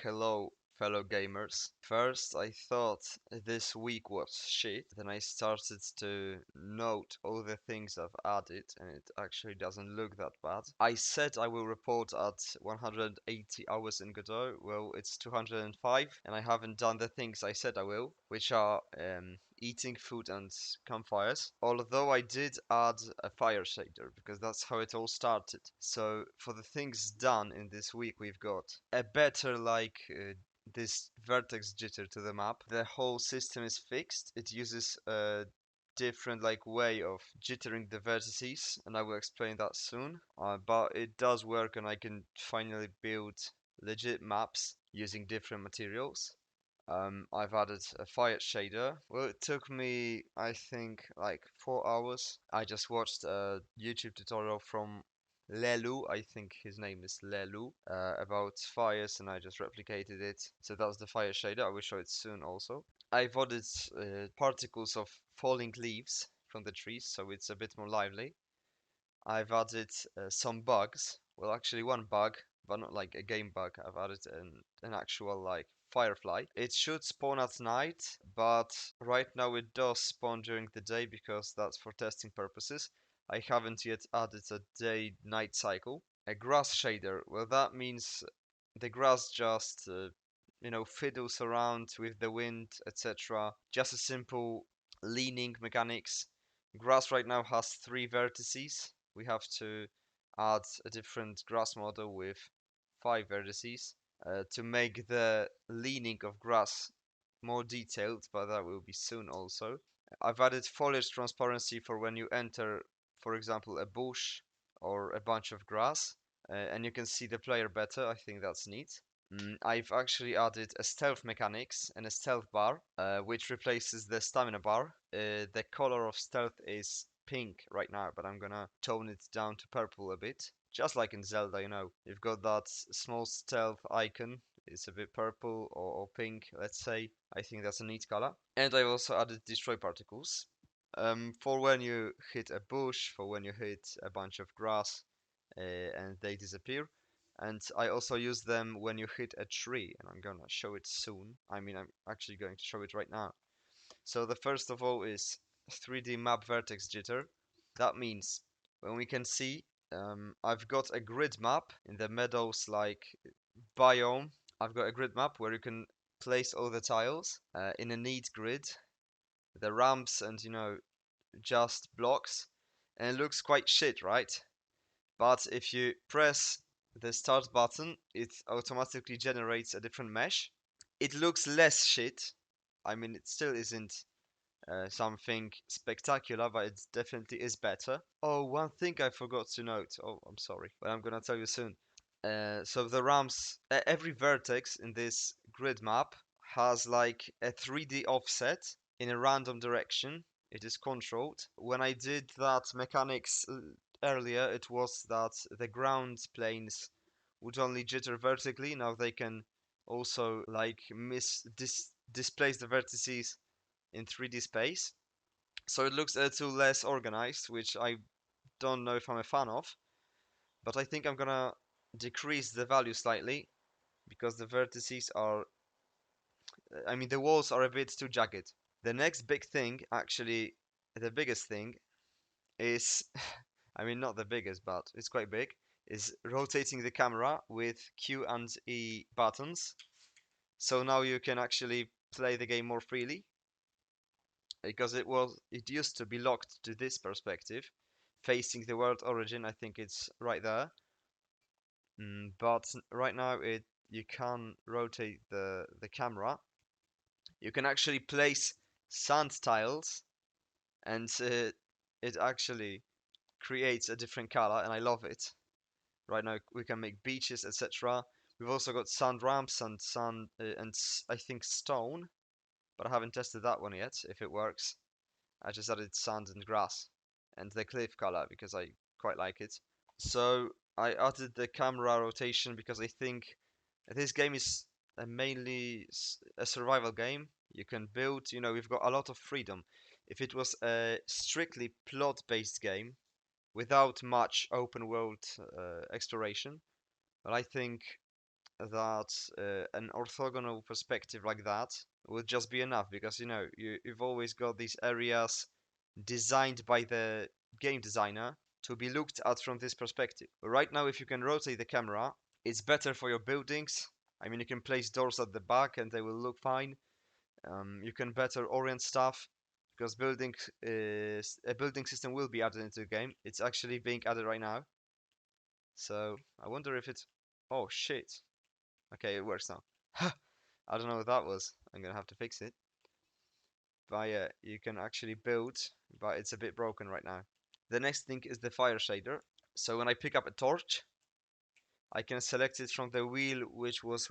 Hello, fellow gamers. First, I thought this week was shit. Then I started to note all the things I've added, and it actually doesn't look that bad. I said I will report at 180 hours in Godot. Well, it's 205, and I haven't done the things I said I will, which are eating food and campfires. Although I did add a fire shader because that's how it all started. So for the things done in this week, we've got a better this vertex jitter to the map. The whole system is fixed. It uses a different way of jittering the vertices, and I will explain that soon. But it does work, and I can finally build legit maps using different materials. I've added a fire shader. Well, it took me, I think, like 4 hours. I just watched a YouTube tutorial from Lelu, I think his name is Lelu, about fires, and I just replicated it. So that's the fire shader. I will show it soon also. I've added particles of falling leaves from the trees, so it's a bit more lively. I've added some bugs. Well, actually one bug, but not like a game bug. I've added an actual firefly. It should spawn at night, but right now it does spawn during the day because that's for testing purposes. I haven't yet added a day-night cycle. A grass shader. Well, that means the grass just fiddles around with the wind, etc. Just a simple leaning mechanics. Grass right now has 3 vertices. We have to add a different grass model with 5 vertices to make the leaning of grass more detailed, but that will be soon also. I've added foliage transparency for when you enter, for example, a bush or a bunch of grass, and you can see the player better. I think that's neat. I've actually added a stealth mechanics and a stealth bar, which replaces the stamina bar. The color of stealth is pink right now, but I'm gonna tone it down to purple a bit. Just like in Zelda, you've got that small stealth icon. It's a bit purple or pink, let's say. I think that's a neat color. And I also added destroy particles. For when you hit a bush, for when you hit a bunch of grass, and they disappear. And I also use them when you hit a tree, and I'm gonna show it soon. I mean, I'm actually going to show it right now. So the first of all is 3D map vertex jitter. That means when we can see, I've got a grid map in the meadows biome. I've got a grid map where you can place all the tiles in a neat grid, the ramps and just blocks, and it looks quite shit, right? But if you press the start button, it automatically generates a different mesh. It looks less shit. I mean, it still isn't something spectacular, but it definitely is better. Oh, one thing I forgot to note. Oh, I'm sorry, but I'm gonna tell you soon. So the ramps, every vertex in this grid map has like a 3D offset in a random direction. It is controlled. When I did that mechanics earlier, it was that the ground planes would only jitter vertically. Now they can also displace the vertices in 3D space. So it looks a little less organized, which I don't know if I'm a fan of. But I think I'm gonna decrease the value slightly because the vertices are, I mean, the walls are a bit too jagged. The next big thing, actually, the biggest thing is, I mean, not the biggest, but it's quite big, is rotating the camera with Q and E buttons. So now you can actually play the game more freely because it used to be locked to this perspective, facing the world origin. I think it's right there. But right now you can rotate the camera. You can actually place sand tiles, and it actually creates a different color, and I love it. Right now we can make beaches, etc. We've also got sand ramps and I think stone, but I haven't tested that one yet. If it works, I just added sand and grass and the cliff color because I quite like it. So I added the camera rotation because I think this game is mainly a survival game. You can build, we've got a lot of freedom. If it was a strictly plot-based game without much open world exploration, but I think that an orthogonal perspective like that would just be enough, because you know you've always got these areas designed by the game designer to be looked at from this perspective. But right now, if you can rotate the camera, it's better for your buildings. I mean, you can place doors at the back and they will look fine. You can better orient stuff, because a building system will be added into the game. It's actually being added right now. So I wonder if it's... Oh shit. Okay, it works now. I don't know what that was. I'm gonna have to fix it. But yeah, you can actually build, but it's a bit broken right now. The next thing is the fire shader. So when I pick up a torch, I can select it from the wheel, which is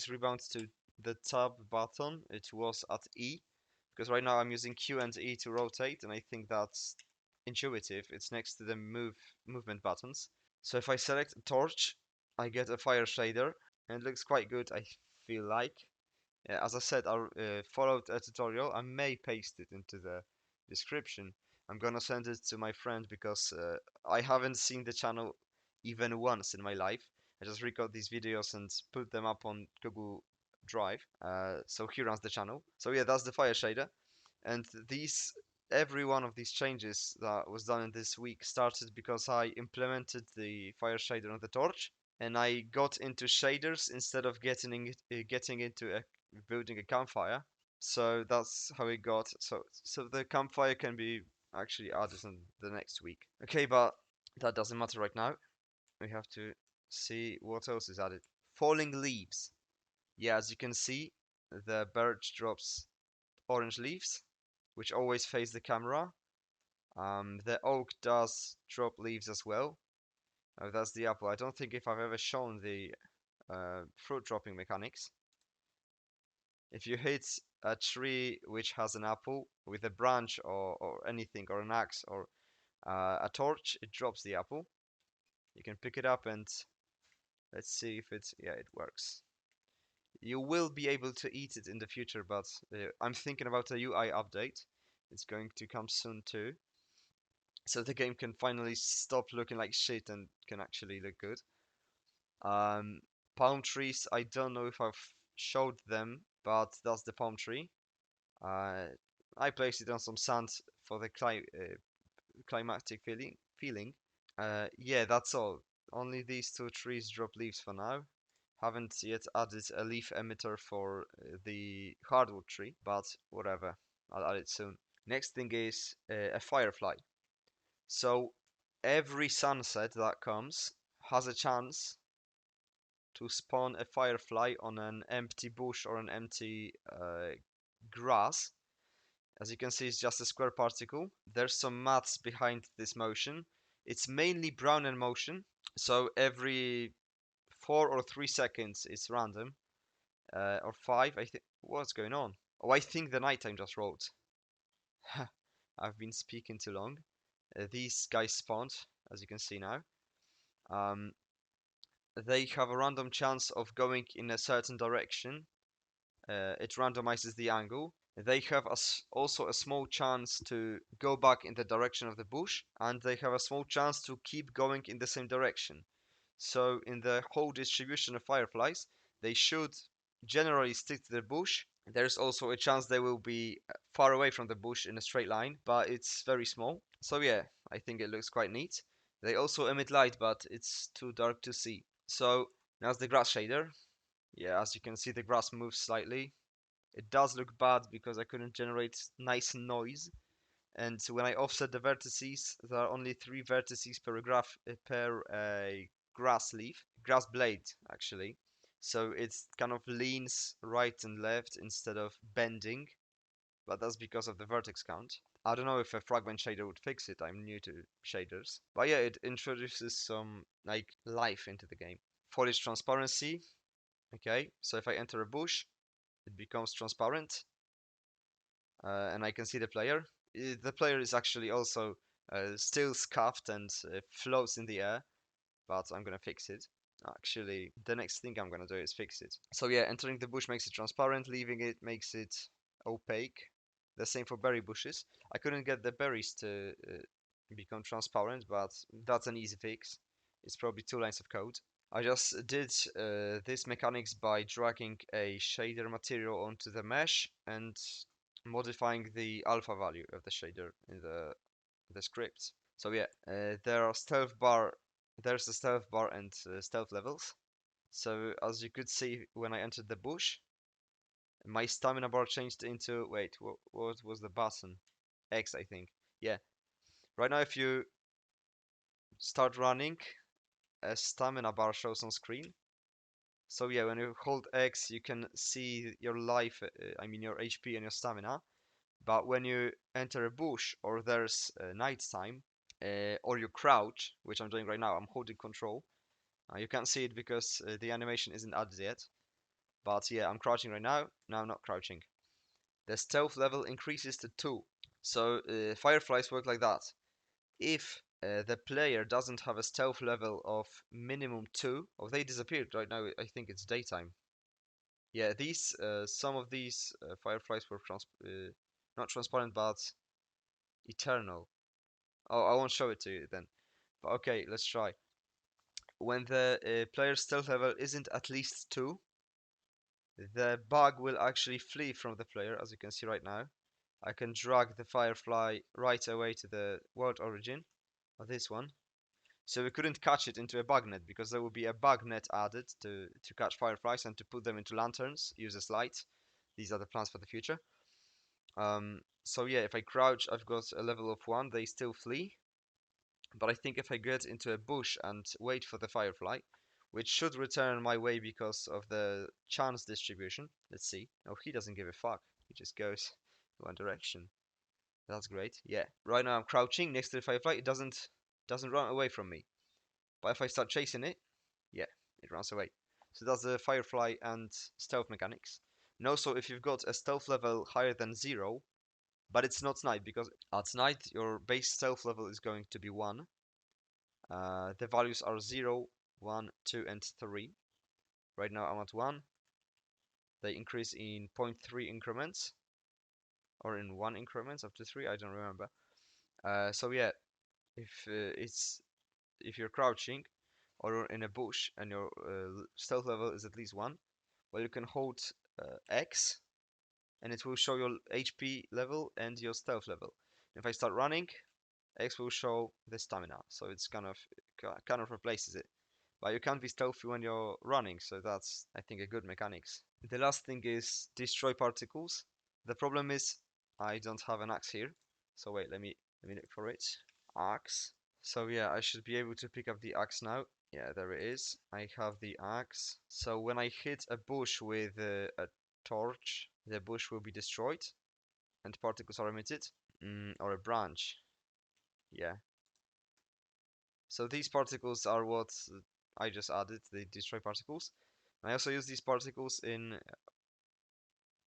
rebound to the tab button. It was at E, because right now I'm using Q and E to rotate, and I think that's intuitive. It's next to the movement buttons. So if I select a torch, I get a fire shader, and it looks quite good, I feel like. As I said, I followed a tutorial. I may paste it into the description. I'm gonna send it to my friend because I haven't seen the channel even once in my life. I just record these videos and put them up on Google Drive. So he runs the channel. So yeah, that's the fire shader. And every one of these changes that was done in this week started because I implemented the fire shader on the torch, and I got into shaders instead of getting into building a campfire. So that's how it got. So the campfire can be actually added in the next week. Okay, but that doesn't matter right now. We have to see what else is added. Falling leaves. Yeah, as you can see, the birch drops orange leaves, which always face the camera. The oak does drop leaves as well. Oh, that's the apple. I don't think if I've ever shown the fruit dropping mechanics. If you hit a tree which has an apple with a branch or anything, or an axe or a torch, it drops the apple. You can pick it up and let's see if it's... yeah, it works. You will be able to eat it in the future, but I'm thinking about a UI update. It's going to come soon too. So the game can finally stop looking like shit and can actually look good. Um, Palm trees, I don't know if I've showed them, but that's the palm tree. Uh, I placed it on some sand for the climatic feeling. Yeah, that's all. Only these two trees drop leaves for now. Haven't yet added a leaf emitter for the hardwood tree, but whatever. I'll add it soon. Next thing is a firefly. So every sunset that comes has a chance to spawn a firefly on an empty bush or an empty grass. As you can see, it's just a square particle. There's some maths behind this motion. It's mainly Brown in motion, so every 4 or 3 seconds it's random, or 5. I think. What's going on? Oh, I think the nighttime just rolled. I've been speaking too long. These guys spawned, as you can see now. Um, they have a random chance of going in a certain direction. It randomizes the angle. They have also a small chance to go back in the direction of the bush, and they have a small chance to keep going in the same direction. So in the whole distribution of fireflies, they should generally stick to the bush. There's also a chance they will be far away from the bush in a straight line, but it's very small. So yeah, I think it looks quite neat. They also emit light, but it's too dark to see. So now's the grass shader. Yeah, as you can see, the grass moves slightly. It does look bad because I couldn't generate nice noise. And when I offset the vertices, there are only 3 vertices per grass blade actually. So it kind of leans right and left instead of bending, but that's because of the vertex count. I don't know if a fragment shader would fix it. I'm new to shaders, but yeah, it introduces some like life into the game. Foliage transparency. Okay, so if I enter a bush, it becomes transparent, and I can see the player. The player is actually also still scuffed and floats in the air, but I'm gonna fix it. Actually, the next thing I'm gonna do is fix it. So yeah, entering the bush makes it transparent, leaving it makes it opaque. The same for berry bushes. I couldn't get the berries to become transparent, but that's an easy fix. It's probably 2 lines of code. I just did this mechanics by dragging a shader material onto the mesh and modifying the alpha value of the shader in the script. So yeah, there are stealth bar. There's a stealth bar and stealth levels. So as you could see when I entered the bush, my stamina bar changed into, wait, what was the button? X, I think. Yeah. Right now, if you start running, a stamina bar shows on screen. So yeah, when you hold X, you can see your life, I mean your HP and your stamina. But when you enter a bush or there's night time, or you crouch, which I'm doing right now, I'm holding control. You can't see it because the animation isn't added yet. But yeah, I'm crouching right now. Now I'm not crouching. The stealth level increases to 2. So fireflies work like that. If the player doesn't have a stealth level of minimum 2, oh, they disappeared right now. I think it's daytime. Yeah, these some of these fireflies were not transparent but eternal. Oh, I won't show it to you then. But okay, let's try. When the player's stealth level isn't at least 2, the bug will actually flee from the player, as you can see right now. I can drag the firefly right away to the world origin of this one. So we couldn't catch it into a bug net because there will be a bug net added to catch fireflies and to put them into lanterns, use as light. These are the plans for the future. So yeah, if I crouch, I've got a level of 1, they still flee. But I think if I get into a bush and wait for the firefly, which should return my way because of the chance distribution. Let's see. Oh, he doesn't give a fuck. He just goes one direction. That's great. Yeah. Right now I'm crouching next to the firefly. It doesn't run away from me. But if I start chasing it, yeah, it runs away. So that's the firefly and stealth mechanics. And also, if you've got a stealth level higher than 0, but it's not night, because at night your base stealth level is going to be 1. The values are 0, 1, 2, and 3. Right now I'm at 1. They increase in 0.3 increments, or in 1 increments up to 3, I don't remember. So yeah, if if you're crouching or in a bush and your stealth level is at least 1, well, you can hold X and it will show your HP level and your stealth level. If I start running, X will show the stamina, so it's kind of replaces it. But you can't be stealthy when you're running, so that's, I think, a good mechanics. The last thing is destroy particles. The problem is I don't have an axe here, so wait, let me look for it. Axe. So yeah, I should be able to pick up the axe now. Yeah, there it is. I have the axe. So when I hit a bush with a torch, the bush will be destroyed and particles are emitted. Or a branch. Yeah. So these particles are what I just added, the destroy particles. And I also use these particles in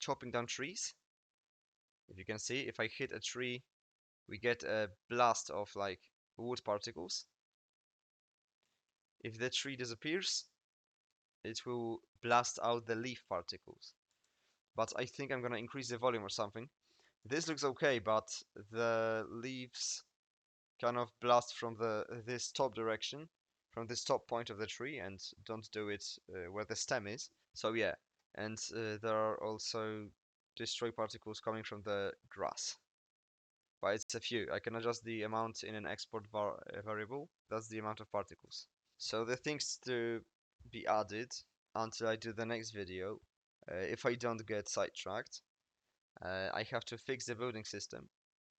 chopping down trees. If you can see, if I hit a tree, we get a blast of like wood particles. If the tree disappears, it will blast out the leaf particles. But I think I'm gonna increase the volume or something. This looks okay, but the leaves kind of blast from this top direction, from this top point of the tree, and don't do it where the stem is. So yeah, and there are also destroy particles coming from the grass. But it's a few. I can adjust the amount in an export variable. That's the amount of particles. So the things to be added until I do the next video, if I don't get sidetracked, I have to fix the building system.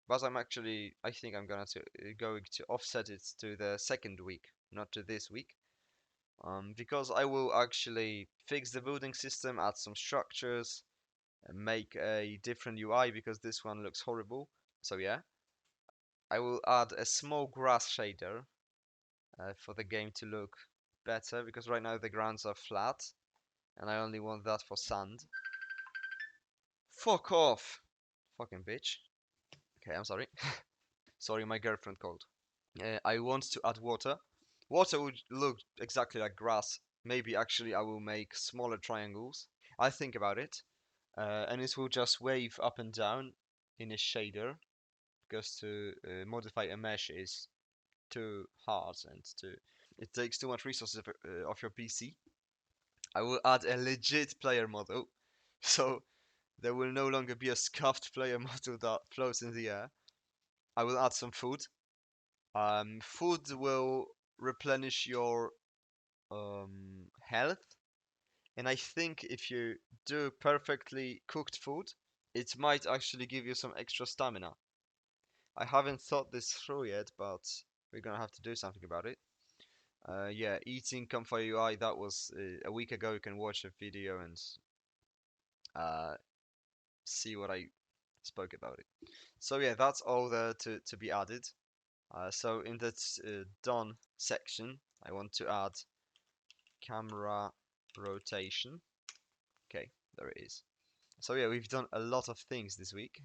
But I think I'm going to offset it to the second week, not to this week. Because I will actually fix the building system, add some structures, and make a different UI because this one looks horrible. So yeah, I will add a small grass shader for the game to look better because right now the grounds are flat and I only want that for sand. Fuck off! Fucking bitch. Okay, I'm sorry. Sorry, my girlfriend called. I want to add water. Water would look exactly like grass. Maybe actually I will make smaller triangles. I think about it. And it will just wave up and down in a shader because to modify a mesh is too hard and too It takes too much resources of your PC. I will add a legit player model, so there will no longer be a scuffed player model that floats in the air. I will add some food. Food will replenish your health, and I think if you do perfectly cooked food, it might actually give you some extra stamina. I haven't thought this through yet, but we're gonna have to do something about it. Yeah, eating Campfire UI, that was a week ago. You can watch a video and uh, see what I spoke about it. So yeah, that's all there to be added. So in that done section, I want to add camera rotation. Okay, there it is. So yeah, we've done a lot of things this week.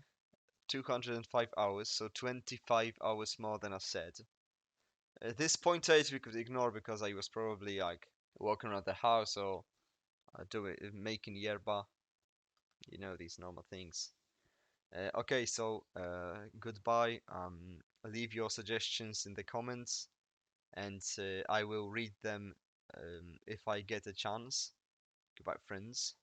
205 hours, so 25 hours more than I said. This point 8 we could ignore because I was probably like walking around the house or making yerba, you know, these normal things. Okay, so goodbye. Leave your suggestions in the comments, and I will read them if I get a chance. Goodbye, friends.